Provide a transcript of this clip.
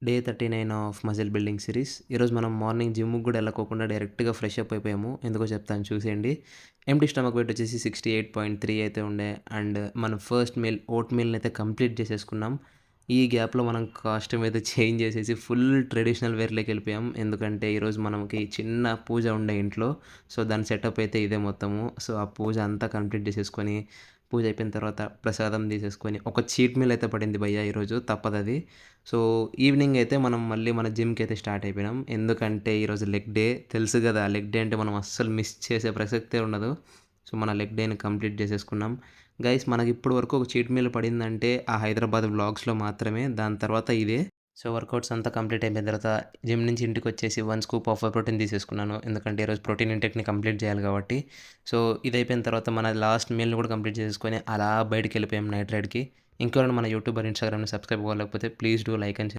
Day 39 of muscle building series. ఈరోజు మనం morning జిమ్‌కి గూడా ఎళ్ళకోకుండా డైరెక్ట్‌గా ఫ్రెష్ అప్ అయిపోయాము. ఎందుకో చెప్తాను చూసేయండి. ఎంప్టీ స్టమక్ వెయిట్ వచ్చేసి 68.3 అయితే ఉండే. అండ్ మనం ఫస్ట్ మీల్ ఓట్ మీల్‌నైతే కంప్లీట్ చేసేసుకున్నాం. ఈ గ్యాప్‌లో మనం కాస్ట్యూమ్ అయితే చేంజ్ చేసేసి ఫుల్ ట్రెడిషనల్ వేర్‌లోకెళ్ళిపోయాం. ఎందుకంటే ఈరోజు మనకి చిన్న పూజ ఉండే ఇంట్లో. సో, దాని సెటప్ అయితే ఇదే మొత్తము. సో, ఆ పూజ అంతా కంప్లీట్ చేసేసుకొని, పూజ అయిపోయిన తర్వాత ప్రసాదం తీసేసుకొని, ఒక చీట్ మీల్ అయితే పడింది భయ్యా ఈరోజు తప్పదది. సో, ఈవినింగ్ అయితే మనం మళ్ళీ మన జిమ్‌కైతే స్టార్ట్ అయిపోయినాం. ఎందుకంటే ఈరోజు లెగ్ డే. తెలుసు గదా! లెగ్ డే అంటే మనం అస్సలు మిస్ చేసే ప్రసక్తే ఉండదు. సో, మన లెగ్ డేని కంప్లీట్ చేసేసుకున్నాం. గైస్ మనకి ఇప్పటి వరకు ఒక చీట్ మీల్ పడిందంటే ఆ హైదరాబాద్ వ్లాగ్స్‌లో మాత్రమే. దాని తర్వాత ఇదే. సో, వర్కౌట్స్ అంతా కంప్లీట్ అయిపోయిన తర్వాత జిమ్ నుంచి ఇంటికొచ్చేసి 1 స్కూప్ ఆఫ్ ప్రోటీన్ తీసేసుకున్నాను. ఎందుకంటే ఈరోజు ప్రోటీన్ ఇంటేక్‌ని కంప్లీట్ చేయాలి కాబట్టి. సో, ఇదయిపోయిన తర్వాత మన లాస్ట్ మీల్‌ని కూడా కంప్లీట్ చేసేసుకొని అలా బయటికెళ్ళిపోయాం నైట్ రైడ్‌కి. ఇంకెవరైనా మన యూట్యూబ్ ఆర్ ఇన్‌స్టాగ్రామ్‌ని సబ్స్క్రైబ్ అవ్వలేకపోతే please do like and share.